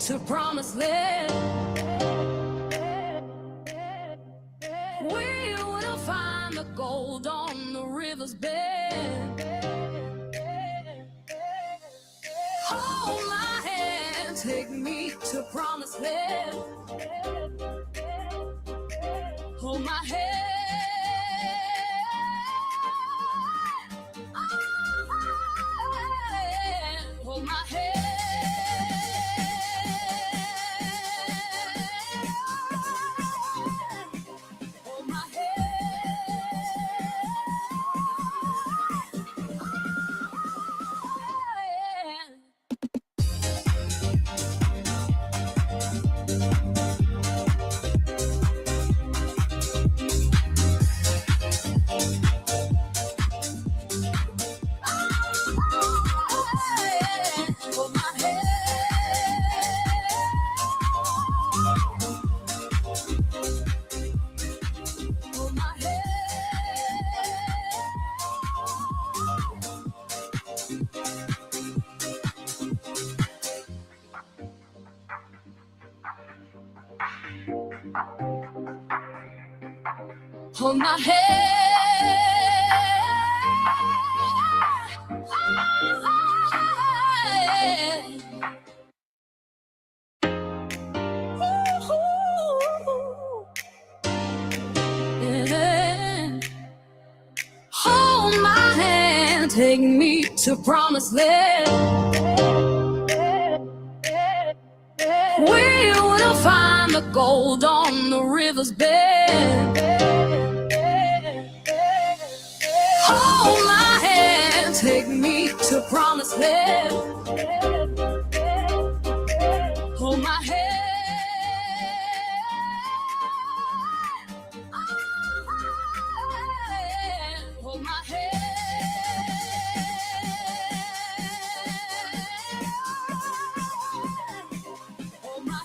to promised land. We will find the gold on the river's bed. Hold my hand, take me to promised land. Hold my hand. Hold my hand. Hold my hand. Hold my hand. Hold my hand. Hold my hand. Yeah. Hold my hand, take me to promised land. We will find the gold on the river's bed. Hold my hand, take me to promised land. Hold my hand. Hold my hand. Hold my hand.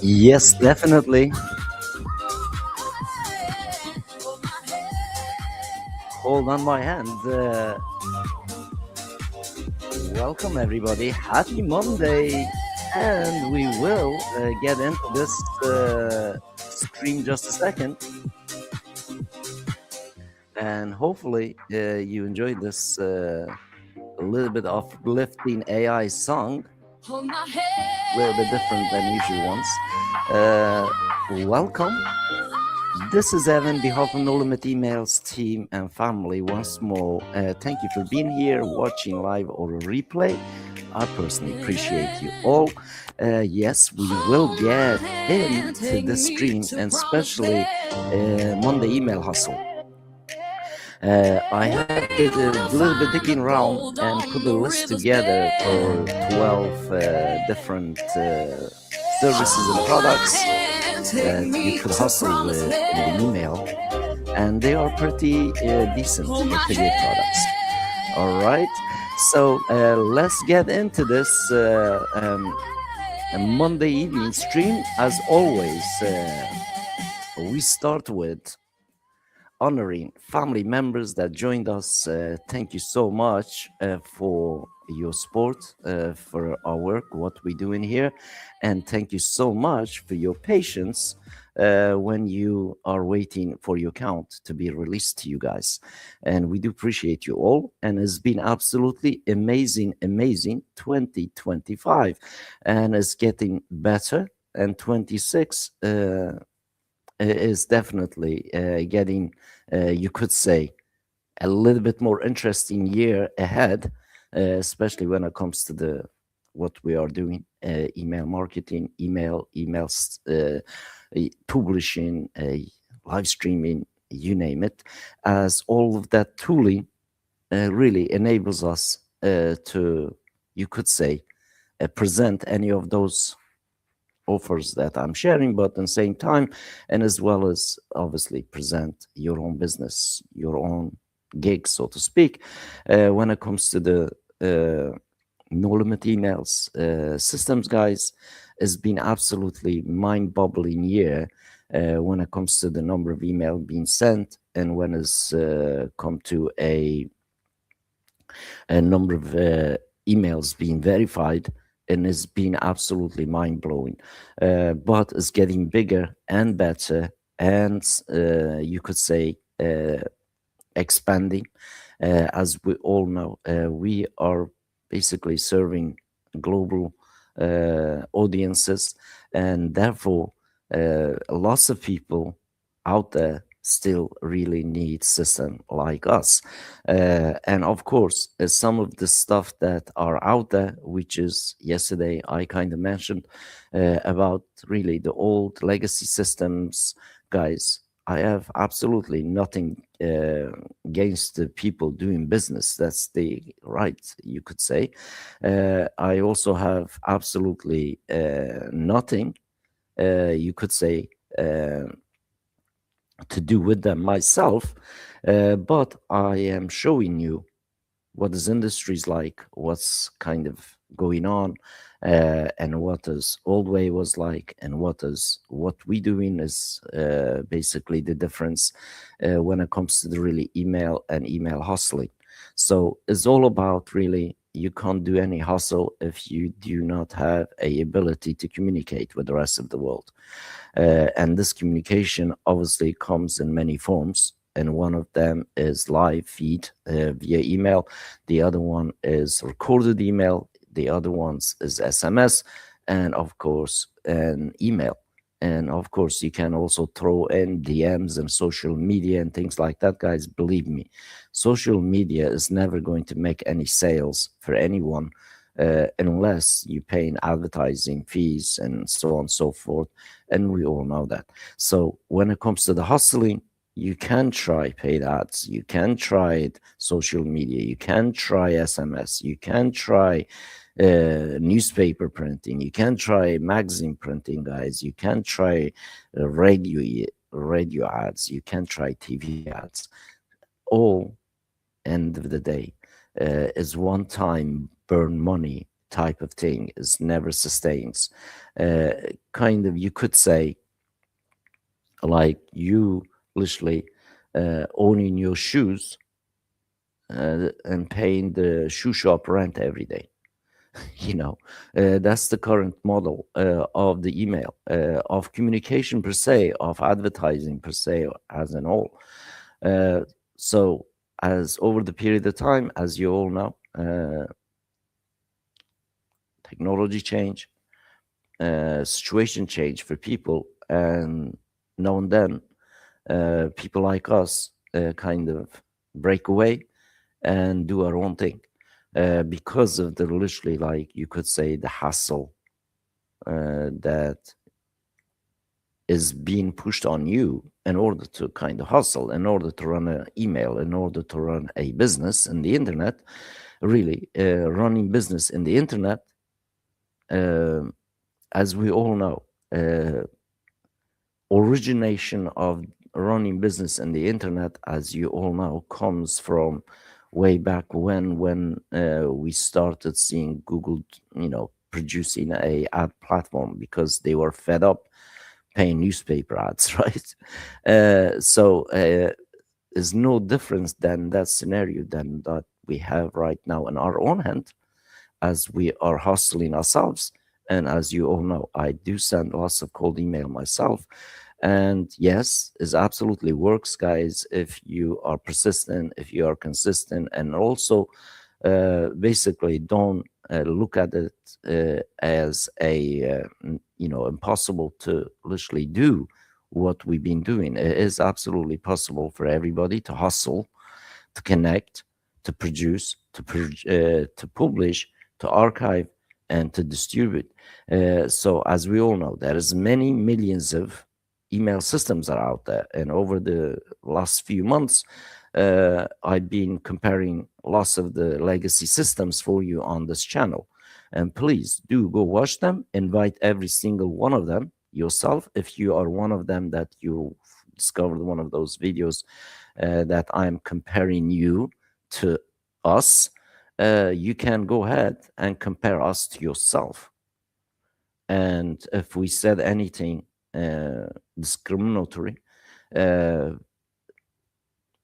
Yes, definitely. Hold on my hand. Welcome everybody. Happy Monday. And we will get into this stream just a second. And hopefully you enjoyed this a little bit of uplifting AI song. Hold my hand. A little bit different than usual ones. Welcome. This is Evan, on behalf of No Limit Emails team and family. Once more, thank you for being here, watching live or a replay. I personally appreciate you all. Yes, we will get into the stream, and especially Monday Email Hustle. I had to do a little bit digging around and put a list together for 12 different services and products that you could hustle with in the email, and they are pretty decent affiliate products. All right, so let's get into this Monday evening stream. As always, we start with honoring family members that joined us. Thank you so much for your support for our work, what we're doing here. And thank you so much for your patience when you are waiting for your account to be released to you guys. And we do appreciate you all. And it's been absolutely amazing 2025. And it's getting better. And 26 is definitely getting, you could say, a little bit more interesting year ahead, especially when it comes to what we are doing, email marketing, emails, publishing, live streaming, you name it, as all of that tooling really enables us to, you could say, present any of those offers that I'm sharing, but at the same time, and as well as obviously present your own business, your own gig, so to speak, when it comes to the no limit emails systems, guys, has been absolutely mind-boggling year when it comes to the number of email being sent, and when it's come to a number of emails being verified, and it's been absolutely mind-blowing. But it's getting bigger and better, and you could say expanding. As we all know, we are basically serving global audiences, and therefore, lots of people out there still really need system like us. And of course, some of the stuff that are out there, which is yesterday I kind of mentioned about really the old legacy systems, guys. I have absolutely nothing against the people doing business. That's the right, you could say. I also have absolutely nothing, you could say, to do with them myself. But I am showing you what this industry is like, what's kind of going on, and what this old way was like, and what we doing is basically the difference when it comes to the really email and email hustling. So it's all about really, you can't do any hustle if you do not have a ability to communicate with the rest of the world. And this communication obviously comes in many forms, and one of them is live feed via email. The other one is recorded email. The other ones is SMS, and of course, an email. And of course, you can also throw in DMs and social media and things like that, guys. Believe me, social media is never going to make any sales for anyone unless you pay in advertising fees and so on and so forth. And we all know that. So when it comes to the hustling, you can try paid ads, you can try social media, you can try SMS, you can try newspaper printing, you can try magazine printing, guys, you can try radio ads, you can try TV ads. All end of the day is one time burn money type of thing, is never sustains. Kind of, you could say, like you literally owning your shoes and paying the shoe shop rent every day. You know, that's the current model of the email, of communication per se, of advertising per se, as an all. uh, so as over the period of time, as you all know, technology change, situation change for people, and now and then people like us kind of break away and do our own thing because of the literally, like you could say, the hassle that is being pushed on you in order to kind of hustle, in order to run an email, in order to run a business in the internet. Really, running business in the internet, uh, as we all know, origination of running business in the internet, as you all know, comes from way back when we started seeing Google, producing a ad platform because they were fed up paying newspaper ads, right? So is no difference than that scenario than that we have right now in our own hand, as we are hustling ourselves. And as you all know, I do send lots of cold email myself. And yes, it absolutely works, guys, if you are persistent, if you are consistent, and also basically don't look at it as a, impossible to literally do what we've been doing. It is absolutely possible for everybody to hustle, to connect, to produce, to publish, to archive, and to distribute. So as we all know, there is many millions of email systems are out there, and over the last few months, I've been comparing lots of the legacy systems for you on this channel. And please do go watch them. Invite every single one of them yourself if you are one of them that you discovered one of those videos that I'm comparing you to us. you can go ahead and compare us to yourself. And if we said anything discriminatory, uh,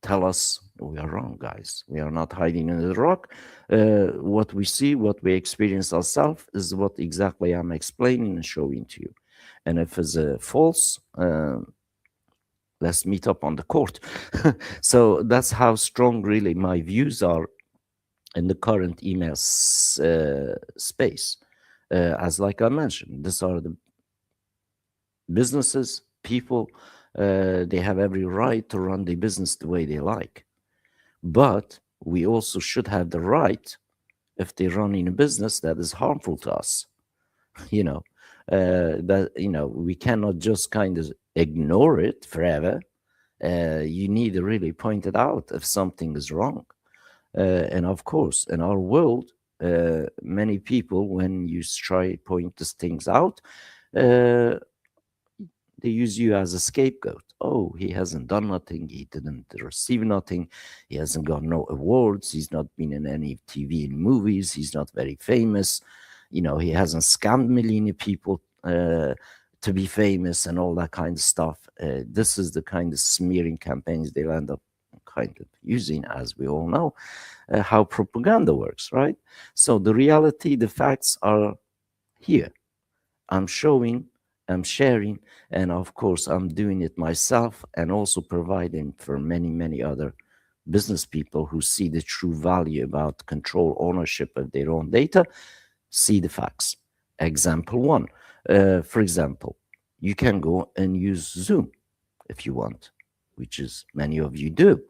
tell us we are wrong, guys. We are not hiding in the rock. What we see, what we experience ourselves is what exactly I'm explaining and showing to you. And if it's false, let's meet up on the court. So that's how strong really my views are in the current email space. As like I mentioned, these are the businesses, people, they have every right to run their business the way they like. But we also should have the right, if they're running a business that is harmful to us, you know, that, we cannot just kind of ignore it forever. You need to really point it out if something is wrong. And of course, in our world, many people, when you try point these things out, uh, they use you as a scapegoat. Oh, he hasn't done nothing. He didn't receive nothing. He hasn't got no awards. He's not been in any TV and movies. He's not very famous. He hasn't scammed million of people to be famous and all that kind of stuff. This is the kind of smearing campaigns they'll end up kind of using, as we all know, how propaganda works, right? So the reality, the facts are here. I'm showing, I'm sharing, and of course, I'm doing it myself and also providing for many, many other business people who see the true value about control ownership of their own data, see the facts. Example one, for example, you can go and use Zoom if you want, which is many of you do,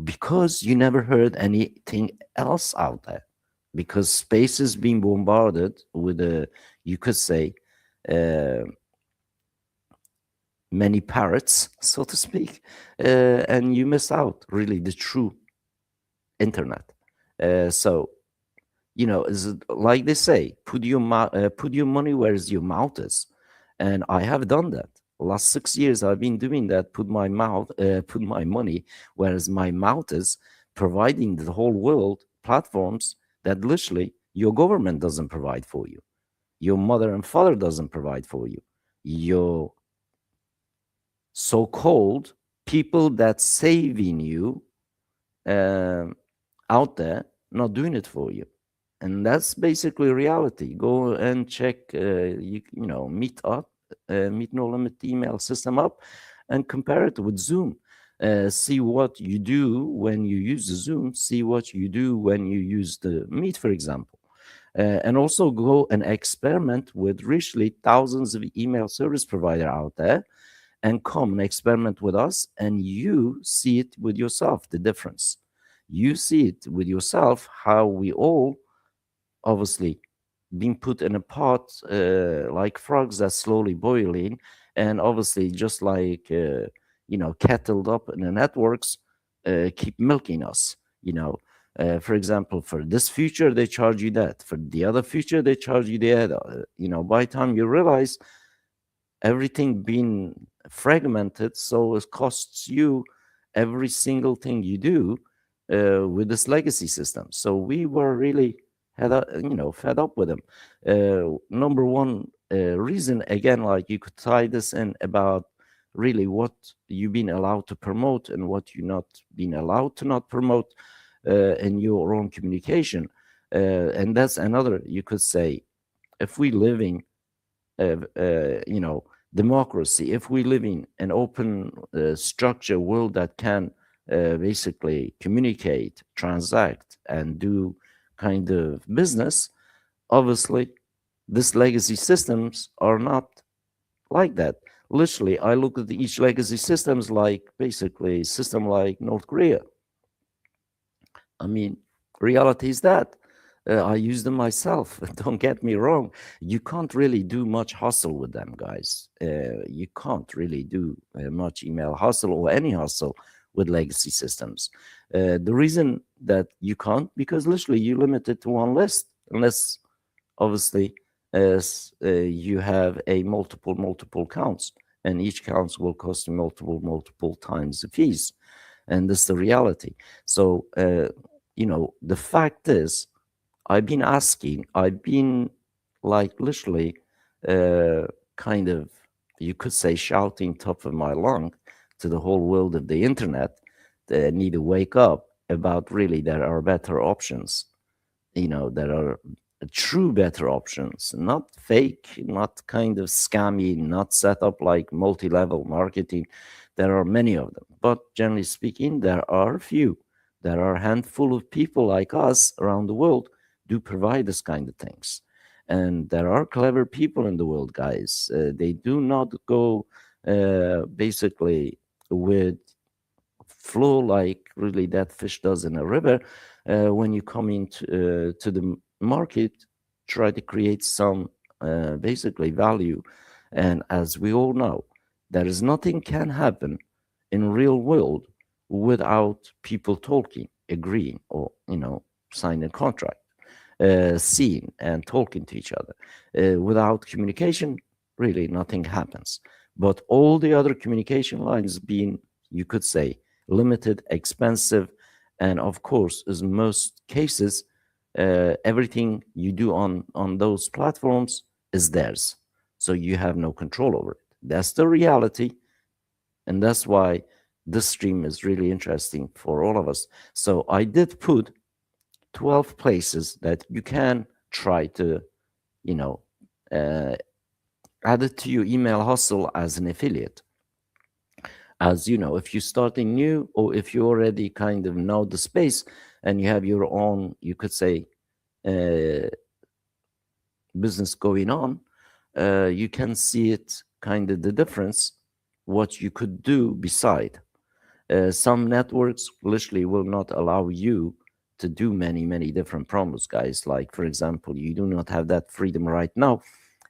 because you never heard anything else out there, because space is being bombarded with you could say, uh, many parrots, so to speak, and you miss out really the true internet. So is it like they say, put your money where your mouth is, and I have done that. Last 6 years I've been doing that. Put my money where my mouth is, providing the whole world platforms that literally your government doesn't provide for you, your mother and father doesn't provide for you, your so-called people that saving you um, out there not doing it for you. And that's basically reality. Go and check meet up meet no limit email system up and compare it with Zoom. See what you do when you use the Zoom, see what you do when you use the Meet, for example. And also go and experiment with richly thousands of email service provider out there, and come and experiment with us, and you see it with yourself, the difference. You see it with yourself, how we all obviously being put in a pot like frogs that's slowly boiling, and obviously just like kettled up in the networks, keep milking us. For example, for this feature they charge you that, for the other feature they charge you the other. By the time you realize everything being fragmented, so it costs you every single thing you do with this legacy system. So we were really fed up with them. Number one reason, again, like you could tie this in about really what you've been allowed to promote and what you're not being allowed to not promote in your own communication. And that's another, you could say, if we living democracy, if we live in an open structure world that can basically communicate, transact, and do kind of business, obviously these legacy systems are not like that. Literally, I look at each legacy systems like basically a system like North Korea. I mean, reality is that I use them myself. Don't get me wrong. You can't really do much hustle with them, guys. You can't really do much email hustle or any hustle with legacy systems. The reason that you can't, because literally you limit it to one list, unless obviously you have a multiple counts, and each counts will cost you multiple times the fees. And this is the reality. So the fact is, I've been like literally kind of, you could say, shouting top of my lung to the whole world of the internet. They need to wake up about really there are better options. There are true better options, not fake, not kind of scammy, not set up like multi-level marketing. There are many of them, but generally speaking, there are few. There are a handful of people like us around the world do provide this kind of things. And there are clever people in the world, guys. They do not go basically with flow like really that fish does in a river. When you come into to the market, try to create some basically value. And as we all know, there is nothing can happen in real world without people talking, agreeing, or signing a contract, seeing and talking to each other. Without communication, really nothing happens. But all the other communication lines being, you could say, limited, expensive, and of course, in most cases, everything you do on those platforms is theirs, so you have no control over it. That's the reality, and that's why this stream is really interesting for all of us. So I did put 12 places that you can try to, you know, uh, add it to your email hustle as an affiliate. As you know, if you're starting new, or if you already kind of know the space and you have your own, you could say, uh, business going on, you can see it kind of the difference, what you could do beside. Some networks literally will not allow you to do many different promos, guys. Like, for example, you do not have that freedom right now.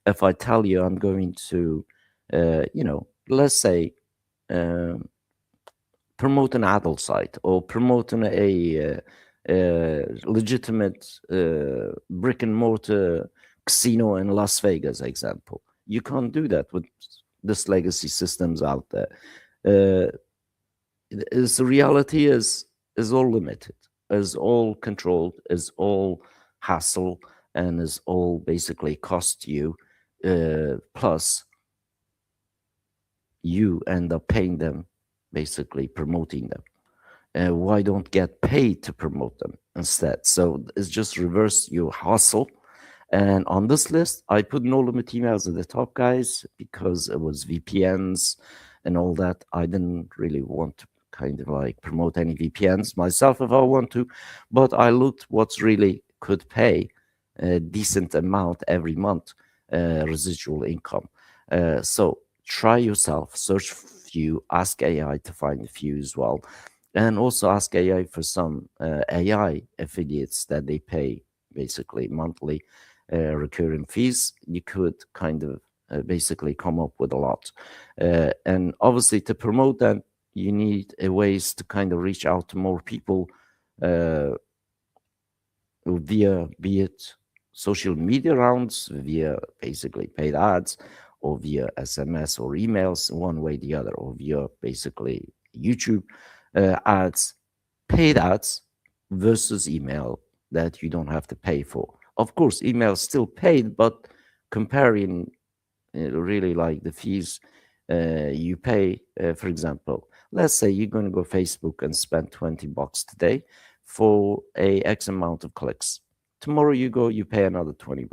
If I tell you I'm going to, let's say, um promote an adult site, or promoting legitimate brick and mortar casino in Las Vegas, example. You can't do that with this legacy systems out there. Uh, is the reality is all limited, is all controlled, is all hassle, and is all basically cost you. Plus, you end up paying them, basically promoting them. Why don't get paid to promote them instead? So it's just reverse your hustle. And on this list, I put no limit emails at the top, guys, because it was VPNs and all that. I didn't really want to kind of like promote any VPNs myself if I want to, but I looked what's really could pay a decent amount every month, residual income. So try yourself, search few, ask AI to find a few as well, and also ask AI for some AI affiliates that they pay basically monthly recurring fees. You could kind of basically come up with a lot. And obviously, to promote that, you need ways to kind of reach out to more people uh, via, be it social media rounds, via basically paid ads, or via SMS or emails, one way or the other, or via basically YouTube ads, paid ads versus email that you don't have to pay for. Of course, email is still paid, but comparing really like the fees you pay, for example, let's say you're going to go Facebook and spend $20 today for a X amount of clicks. Tomorrow you go, you pay another $20.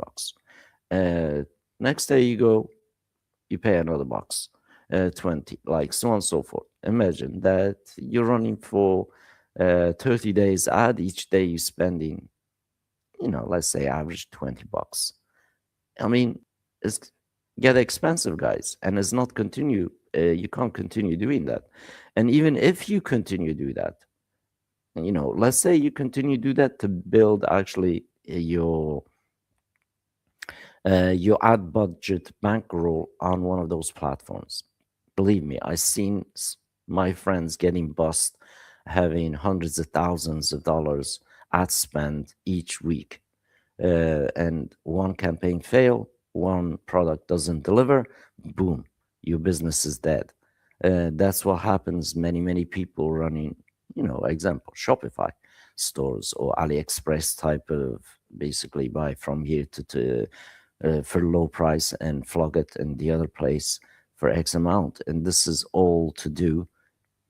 Next day you go, you pay another box, 20, like so on and so forth. Imagine that you're running for 30 days ad. Each day you're spending, let's say average $20. I mean, it's get expensive, guys, and it's not continue. You can't continue doing that. And even if you continue to do that, let's say you continue to do that to build actually your ad budget bankroll on one of those platforms. Believe me, I've seen my friends getting bust, having hundreds of thousands of dollars ad spend each week. And one campaign fail, one product doesn't deliver, boom, your business is dead. That's what happens. Many people running, example, Shopify. stores or AliExpress type of basically buy from here to for low price and flog it in the other place for X amount. And this is all to do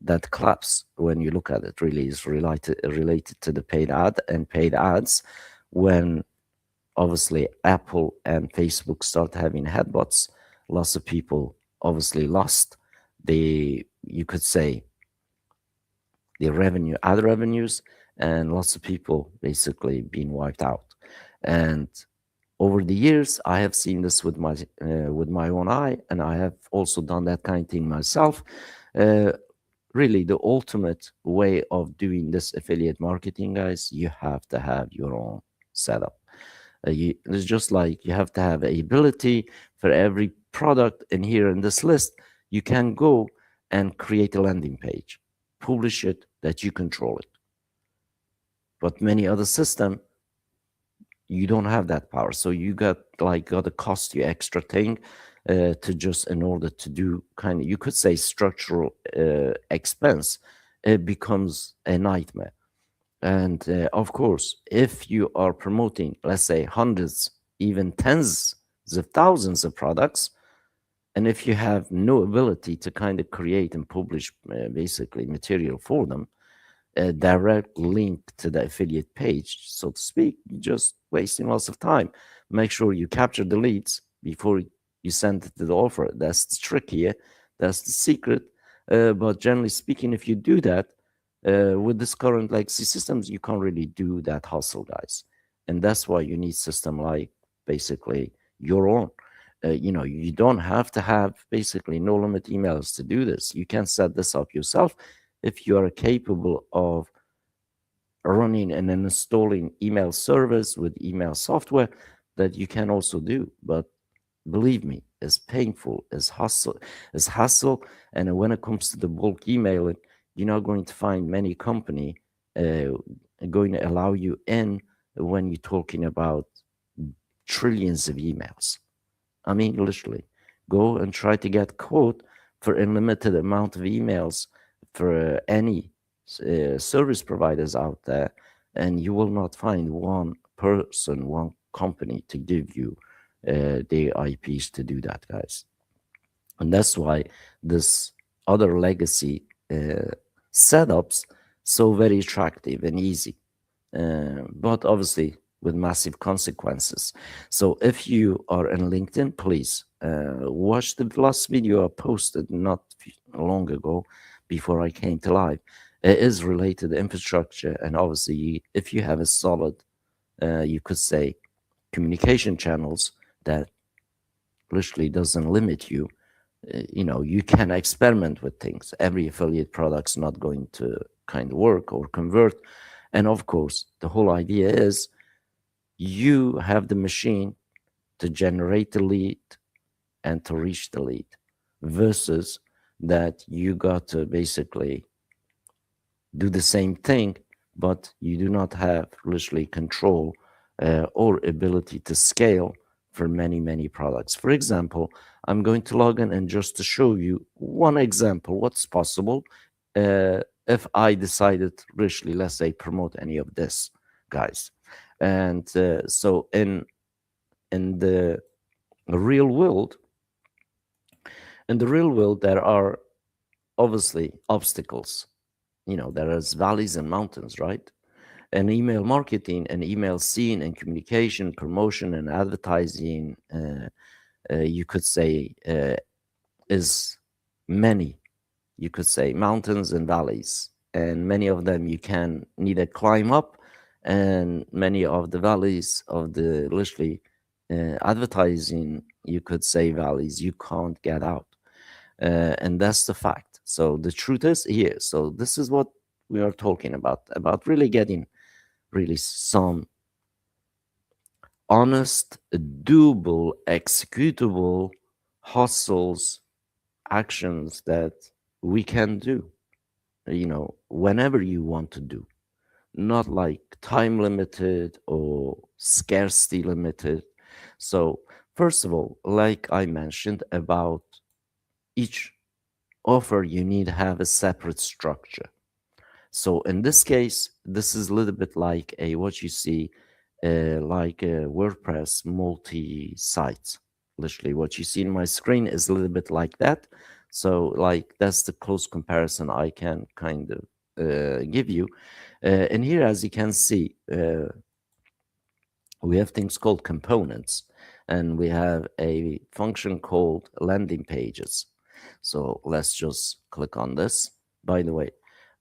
that collapse, when you look at it, really is related to the paid ad and paid ads. When obviously Apple and Facebook start having headbutts, lots of people obviously lost the, you could say, the revenue, ad revenues, and lots of people basically being wiped out. And over the years, I have seen this with my own eye, and I have also done that kind of thing myself. Uh, Really, the ultimate way of doing this affiliate marketing, guys, you have to have your own setup. It's just like you have to have a ability for every product in here in this list. You can go and create a landing page, publish it, that you control it. But many other system, you don't have that power. So you got to cost you extra thing to just in order to do kind of, you could say, structural expense. It becomes a nightmare. And of course, if you are promoting, let's say, hundreds, even tens of thousands of products, and if you have no ability to kind of create and publish basically material for them, a direct link to the affiliate page, so to speak, you're just wasting lots of time. Make sure you capture the leads before you send it to the offer. That's the trick here. That's the secret. But generally speaking, if you do that with this current legacy systems, you can't really do that hustle, guys. And that's why you need system like basically your own. You don't have to have basically no limit emails to do this. You can set this up yourself if you are capable of running and installing email service with email software. That you can also do. But believe me, it's painful, it's hassle. And when it comes to the bulk emailing, you're not going to find many company uh, going to allow you in when you're talking about trillions of emails. I mean, literally, go and try to get quote for unlimited amount of emails for any service providers out there, and you will not find one person, one company to give you the IPs to do that, guys. And that's why this other legacy setups so very attractive and easy, but obviously with massive consequences. So if you are in LinkedIn, please watch the last video I posted not long ago before I came to live. It is related to infrastructure, and obviously if you have a solid, you could say, communication channels that literally doesn't limit you, you can experiment with things. Every affiliate product's not going to kind of work or convert. And of course, the whole idea is you have the machine to generate the lead and to reach the lead, versus that you got to basically do the same thing, but you do not have literally control or ability to scale for many, many products. For example, I'm going to log in and just to show you one example, what's possible if I decided literally, let's say, promote any of this, guys. And so in the real world, there are obviously obstacles. There is valleys and mountains, right? And email marketing and email scene and communication, promotion and advertising, you could say, is many, you could say, mountains and valleys. And many of them you can neither climb up, and many of the valleys of the literally advertising, you could say, valleys, you can't get out. And that's the fact. So the truth is here. So this is what we are talking about really getting really some honest, doable, executable hustles, actions that we can do, whenever you want to do, not like time limited or scarcity limited. So, first of all, like I mentioned about each offer, you need to have a separate structure. So in this case, this is a little bit like a what you see, like a WordPress multi-site. Literally, what you see in my screen is a little bit like that. So, like that's the close comparison I can kind of give you. And here, as you can see, we have things called components, and we have a function called landing pages. So let's just click on this. By the way,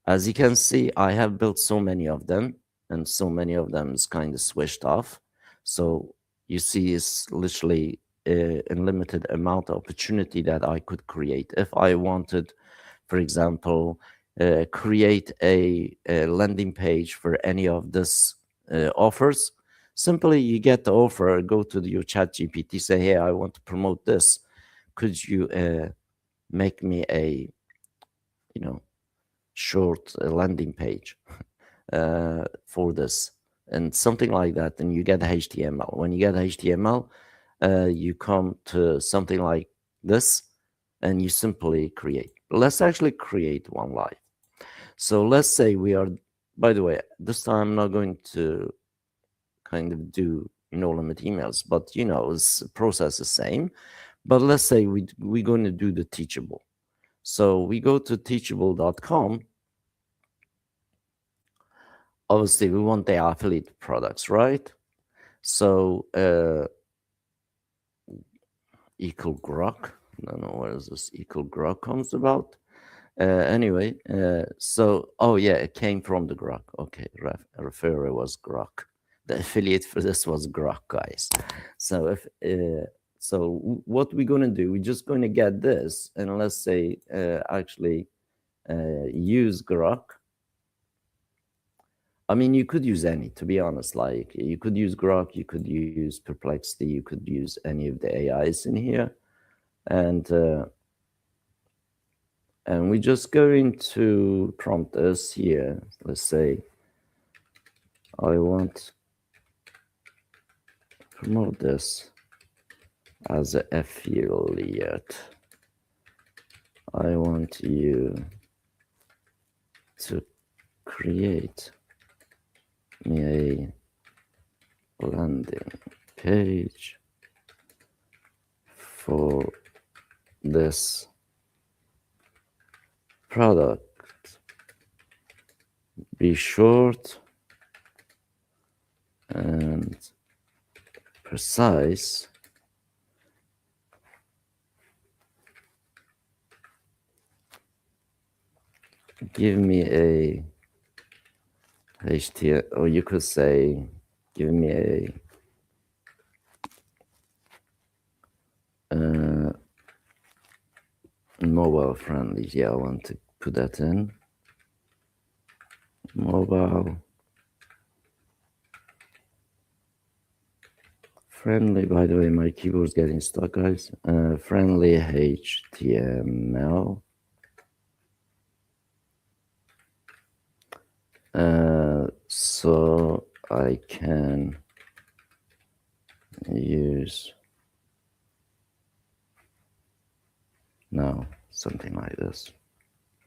as you can see, I have built so many of them, and so many of them is kind of switched off. So you see, it's literally a unlimited amount of opportunity that I could create. If I wanted, for example, create a landing page for any of this offers, simply you get the offer, go to your chat GPT, say, hey, I want to promote this. Could you make me a, short landing page for this? And something like that. And you get HTML. When you get HTML, you come to something like this, and you simply create. Let's actually create one live. So let's say we are, by the way, this time I'm not going to kind of do no limit emails, but it's process the same. But let's say we're going to do the Teachable. So we go to teachable.com. Obviously, we want the affiliate products, right? So equal grok. I don't know where this equal grok comes about. Anyway, so yeah, it came from the grok. Okay, referrer was grok. The affiliate for this was grok, guys. So if so, what we're gonna do, we're just going to get this, and let's say actually use grok. I mean, you could use any, to be honest. Like, you could use grok, you could use Perplexity, you could use any of the AIs in here, and we're just going to prompt us here. Let's say I want to promote this as an affiliate. I want you to create me a landing page for this product. Be short and precise. Give me a HTML, or you could say, give me a mobile friendly. Yeah, I want to put that in. Mobile friendly. By the way, my keyboard's getting stuck, guys. Friendly HTML. So I can use now something like this.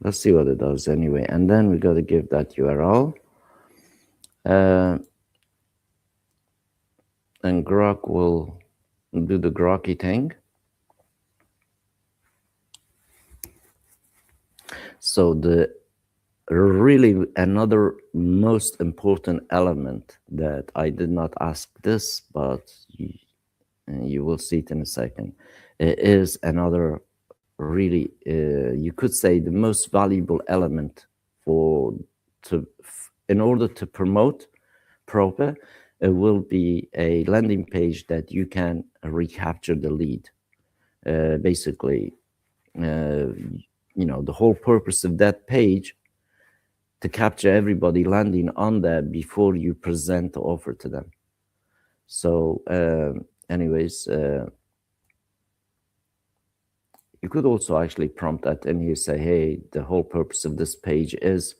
Let's see what it does anyway. And then we got to give that URL. And Grok will do the Groky thing. So the really another most important element that I did not ask this, but you will see it in a second, it is another really, you could say, the most valuable element in order to promote proper. It will be a landing page that you can recapture the lead. Basically, the whole purpose of that page to capture everybody landing on that before you present the offer to them. So anyways, you could also actually prompt that and you say, hey, the whole purpose of this page is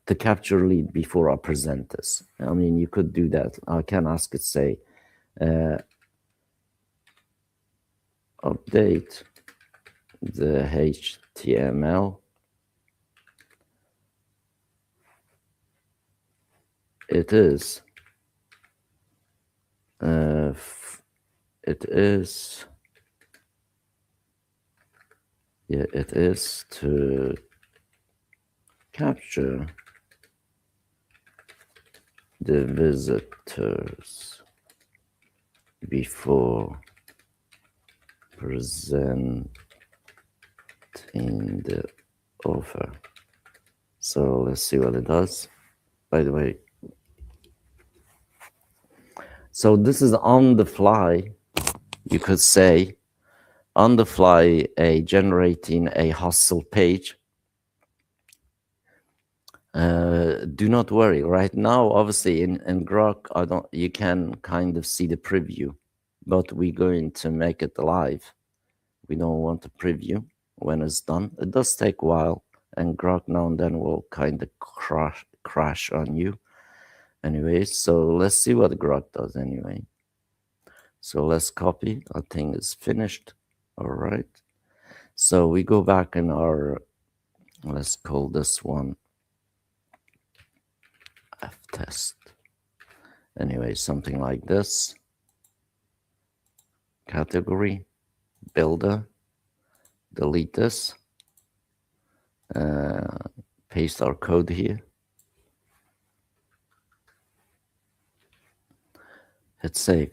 to capture lead before I present this. I mean, you could do that. I can ask it, say, update the HTML it is it is it is to capture the visitors before presenting the offer. So let's see what it does. By the way, so this is on the fly, you could say, on the fly, generating a hustle page. Do not worry. Right now, obviously, in Grok, you can kind of see the preview, but we're going to make it live. We don't want to preview when it's done. It does take a while, and Grok now and then will kind of crash on you. Anyway, so let's see what Grok does anyway. So let's copy. I think it's finished. All right. So we go back in our, let's call this one F test. Anyway, something like this. Category, builder, delete this, paste our code here. Hit save.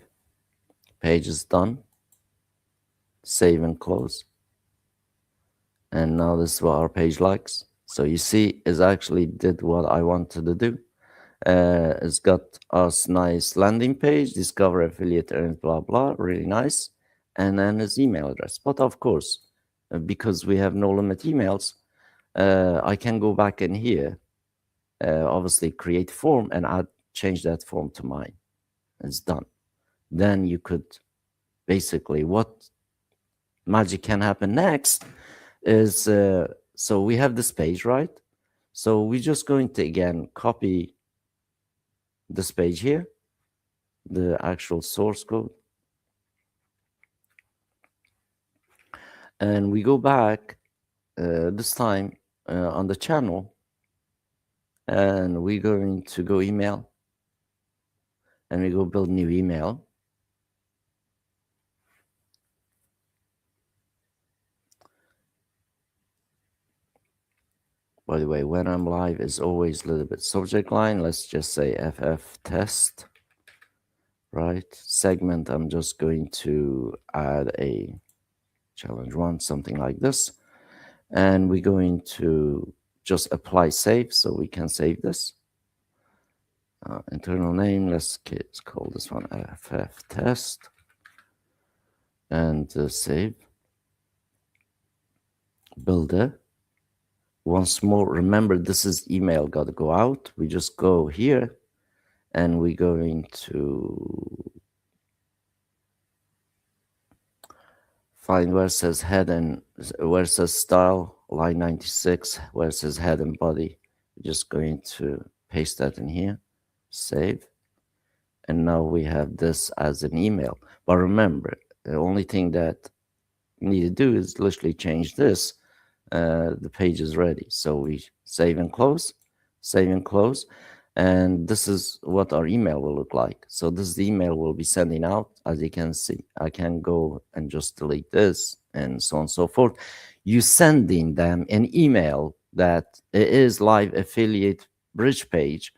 Page is done. Save and close. And now this is what our page likes. So you see, it actually did what I wanted to do. It's got us nice landing page, discover affiliate earnings, blah, blah, really nice. And then his email address. But of course, because we have no limit emails, I can go back in here, obviously create form and change that form to mine. It's done. Then you could basically, what magic can happen next is, so we have this page, right? So we're just going to, again, copy this page here, the actual source code. And we go back, this time on the channel, and we're going to go email, and we go build new email. By the way, when I'm live is always a little bit subject line. Let's just say FF test, right? Segment, I'm just going to add a challenge one, something like this. And we're going to just apply save so we can save this. Internal name, let's call this one FF test. And save. Builder. Once more, remember this is email, got to go out. We just go here and we're going to find where it says head and where it says style, line 96, where it says head and body. We're just going to paste that in here, save. And now we have this as an email. But remember, the only thing that you need to do is literally change this. The page is ready. So we save and close, and this is what our email will look like. So this is the email we'll be sending out. As you can see, I can go and just delete this and so on and so forth. You sending them an email that it is live affiliate bridge page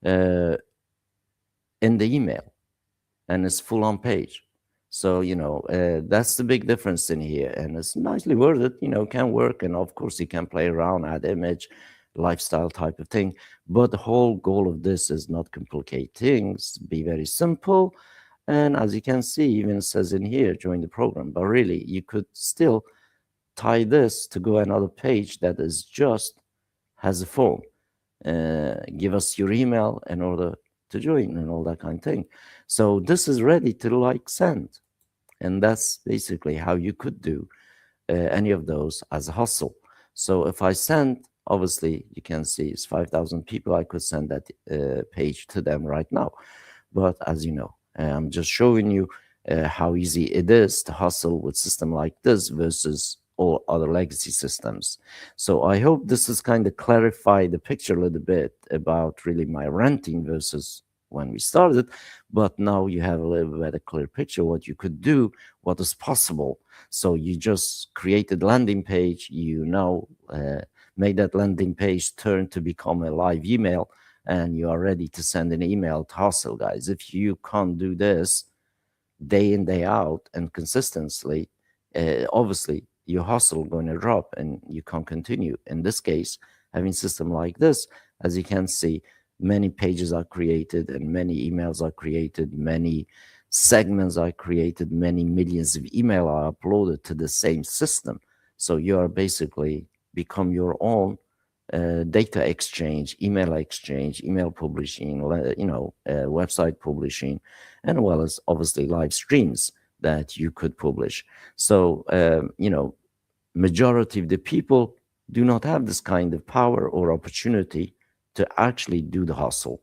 in the email, and it's full on page. So, that's the big difference in here, and it's nicely worded, can work. And of course you can play around, add image, lifestyle type of thing. But the whole goal of this is not complicate things, be very simple. And as you can see, even it says in here, join the program. But really, you could still tie this to go another page that is just has a form. Give us your email in order to join and all that kind of thing. So this is ready to send. And that's basically how you could do any of those as a hustle. So if I send, obviously you can see it's 5,000 people. I could send that page to them right now. But as you know, I'm just showing you how easy it is to hustle with system like this versus all other legacy systems. So I hope this has kind of clarified the picture a little bit about really my renting versus when we started. But now you have a little bit of clear picture what you could do, what is possible. So you just created landing page, made that landing page turn to become a live email, and you are ready to send an email to hustle, guys. If you can't do this day in, day out and consistently, obviously your hustle going to drop and you can't continue. In this case, having system like this, as you can see, many pages are created and many emails are created, many segments are created, many millions of email are uploaded to the same system. So you are basically become your own data exchange, email publishing, website publishing, and well as obviously live streams that you could publish. So, majority of the people do not have this kind of power or opportunity to actually do the hustle.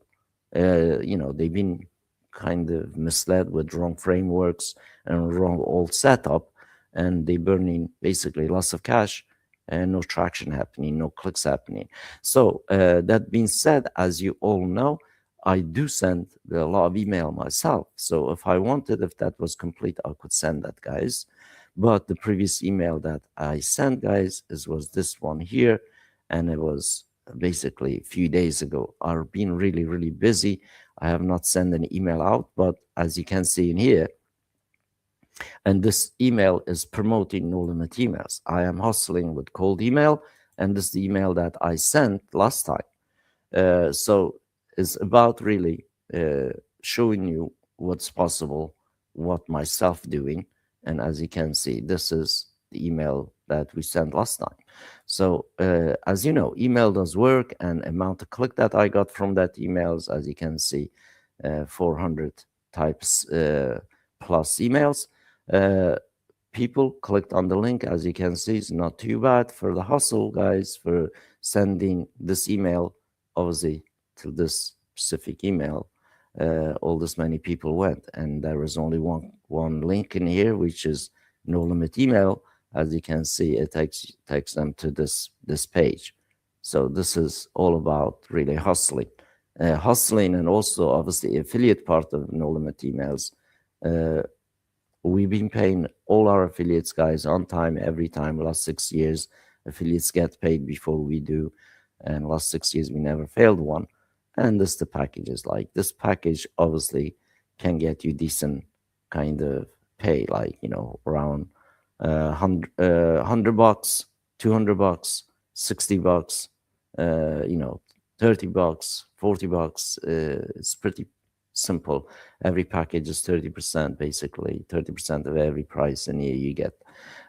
They've been kind of misled with wrong frameworks and wrong old setup, and they burning basically lots of cash and no traction happening, no clicks happening. So that being said, as you all know, I do send a lot of email myself. So if I wanted, if that was complete, I could send that, guys. But the previous email that I sent, guys, was this one here, and it was basically a few days ago. I've been really, really busy. I have not sent an email out, but as you can see in here, and this email is promoting no limit emails. I am hustling with cold email, and this is the email that I sent last time. So it's about really showing you what's possible, what myself doing. And as you can see, this is the email that we sent last time. So as you know, email does work, and amount of click that I got from that emails, as you can see, 400 types plus emails. People clicked on the link, as you can see. It's not too bad for the hustle, guys, for sending this email, obviously, to this specific email. All this many people went, and there is only one link in here, which is no limit email. As you can see, it takes them to this page. So this is all about really hustling, and also obviously affiliate part of no limit emails. We've been paying all our affiliates, guys, on time, every time. Last 6 years, affiliates get paid before we do. And last 6 years, we never failed one. And this the packages. Like this package, obviously, can get you decent kind of pay, like, around $100, $200, $60, $30, $40. It's pretty simple. Every package is 30%, basically 30% of every price in here you get.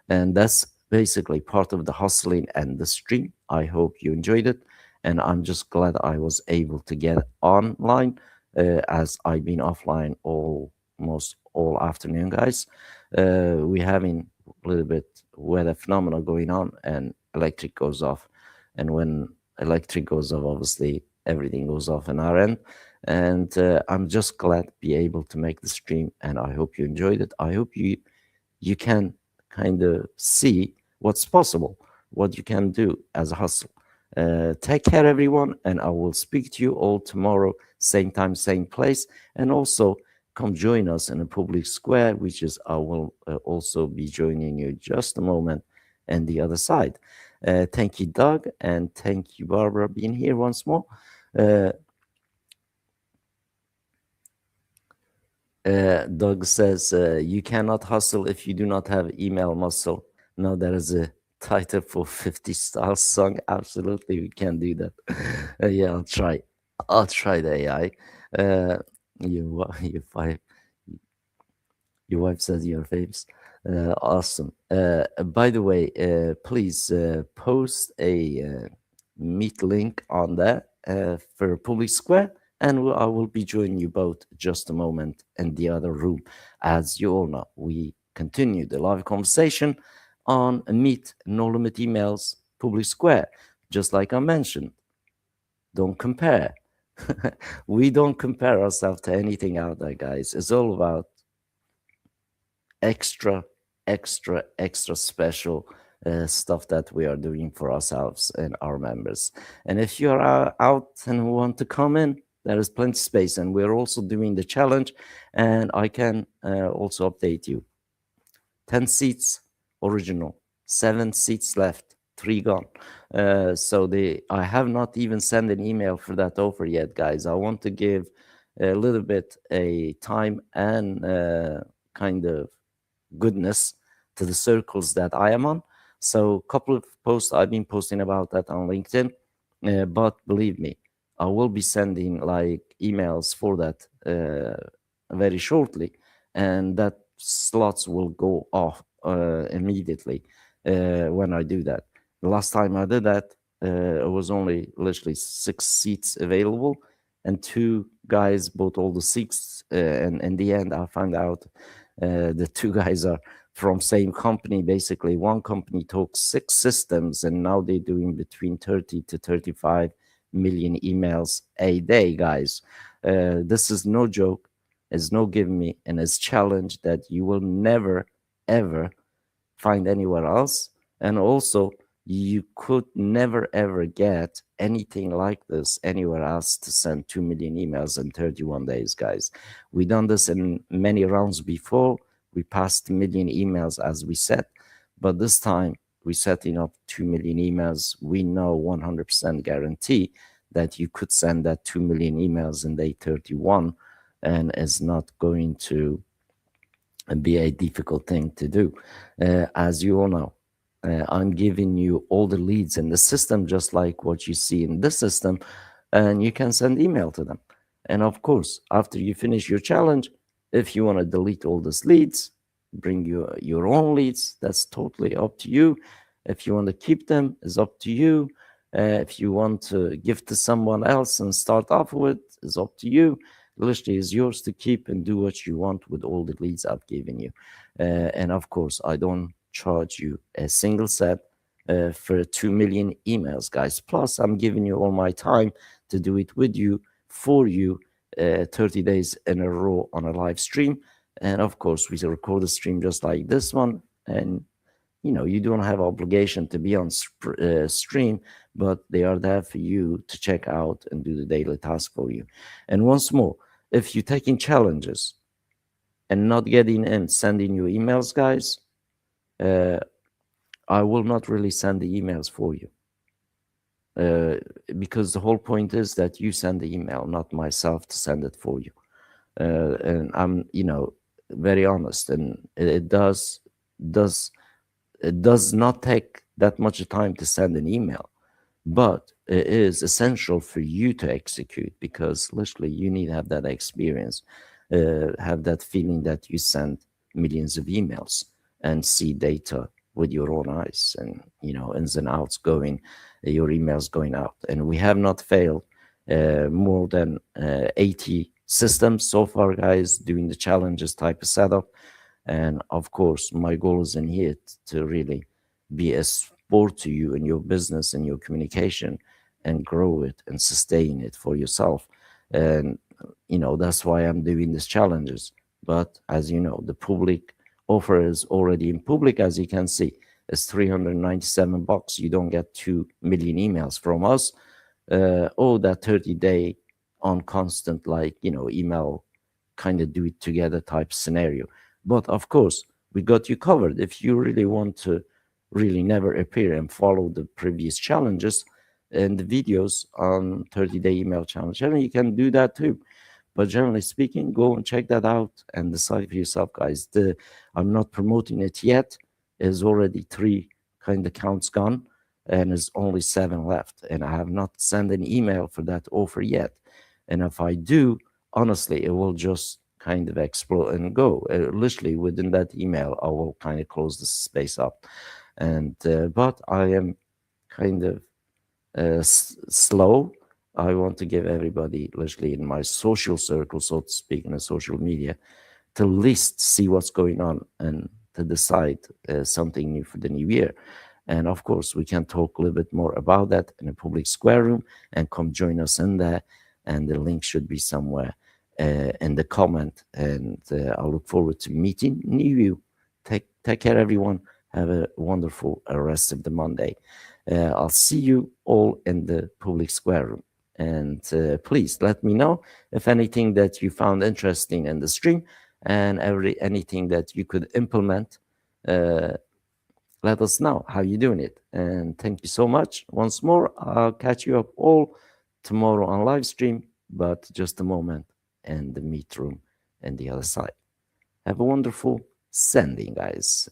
And that's basically part of the hustling and the stream. I hope you enjoyed it, and I'm just glad I was able to get online, as I've been offline almost all afternoon, guys. We're having a little bit weather phenomenon going on, and electric goes off, and when electric goes off, obviously everything goes off on our end. And I'm just glad to be able to make the stream, and I hope you enjoyed it. I hope you can kind of see what's possible, what you can do as a hustle. Take care, everyone, and I will speak to you all tomorrow, same time, same place. And also come join us in a public square, which is I will also be joining you just a moment and the other side. Thank you, Doug, and thank you, Barbara, being here once more. Doug says, you cannot hustle if you do not have email muscle. No, there is a title for 50 style song. Absolutely, we can do that. Yeah, I'll try the AI. Your wife says you're famous. Awesome. By the way, please post a meet link on that for Public Square, and I will be joining you both just a moment in the other room. As you all know, we continue the live conversation on Meet No Limit Emails Public Square. Just like I mentioned, don't compare. We don't compare ourselves to anything out there, guys. It's all about extra special stuff that we are doing for ourselves and our members. And if you are out and want to come in, there is plenty of space. And we're also doing the challenge. And I can also update you. 10 seats original, 7 seats left, 3 gone. So I have not even sent an email for that offer yet, guys. I want to give a little bit a time and kind of goodness to the circles that I am on. So a couple of posts I've been posting about that on LinkedIn, but believe me, I will be sending like emails for that very shortly, and that slots will go off immediately when I do that. The last time I did that, it was only literally 6 seats available, and 2 guys bought all the seats. And in the end, I found out the 2 guys are from same company. Basically, one company took 6 systems, and now they're doing between 30 to 35 million emails a day, guys. This is no joke. It's no give me, and it's challenge that you will never ever find anywhere else. And also, you could never ever get anything like this anywhere else to send 2 million emails in 31 days, guys. We done this in many rounds before. We passed 1 million emails as we said, but this time we're setting up 2 million emails. We know 100% guarantee that you could send that 2 million emails in day 31, and it's not going to be a difficult thing to do. As you all know, I'm giving you all the leads in the system, just like what you see in this system, and you can send email to them. And of course, after you finish your challenge, if you want to delete all these leads, bring your own leads, that's totally up to you. If you want to keep them, it's up to you. If you want to give to someone else and start off with, it's up to you. Literally is yours to keep and do what you want with all the leads I've given you. And of course, I don't charge you a single set for 2 million emails, guys. Plus, I'm giving you all my time to do it with you, for you, 30 days in a row on a live stream. And of course, we record a stream just like this one. And you don't have obligation to be on stream, but they are there for you to check out and do the daily task for you. And once more, if you're taking challenges and not getting in, sending you emails, guys, I will not really send the emails for you. Because the whole point is that you send the email, not myself to send it for you. And I'm, very honest, and it does not take that much time to send an email, but it is essential for you to execute, because literally you need to have that experience, have that feeling that you send millions of emails and see data with your own eyes, and ins and outs going, your emails going out. And we have not failed more than 80 systems so far, guys, doing the challenges type of setup. And of course, my goal is in here to really be a support to you in your business and your communication, and grow it and sustain it for yourself. And, that's why I'm doing these challenges. But as you know, the public offer is already in public. As you can see, it's $397. You don't get 2 million emails from us. Or that 30-day on constant, email kind of do it together type scenario. But of course, we got you covered. If you really want to really never appear and follow the previous challenges and the videos on 30-day email challenge, you can do that too. But generally speaking, go and check that out and decide for yourself, guys. I'm not promoting it yet. There's already 3 kind of counts gone, and there's only 7 left. And I have not sent an email for that offer yet. And if I do, honestly, it will just kind of explode and go. Literally within that email, I will kind of close the space up. And but I am kind of slow. I want to give everybody, literally in my social circle, so to speak, in the social media, to at least see what's going on and to decide something new for the new year. And of course, we can talk a little bit more about that in a public square room, and come join us in there. And the link should be somewhere in the comment. And I look forward to meeting you. Take care, everyone. Have a wonderful rest of the Monday. I'll see you all in the public square room. And please let me know if anything that you found interesting in the stream and anything that you could implement. Let us know how you're doing it. And thank you so much. Once more, I'll catch you up all tomorrow on live stream, but just a moment in the meet room and the other side. Have a wonderful sending, guys.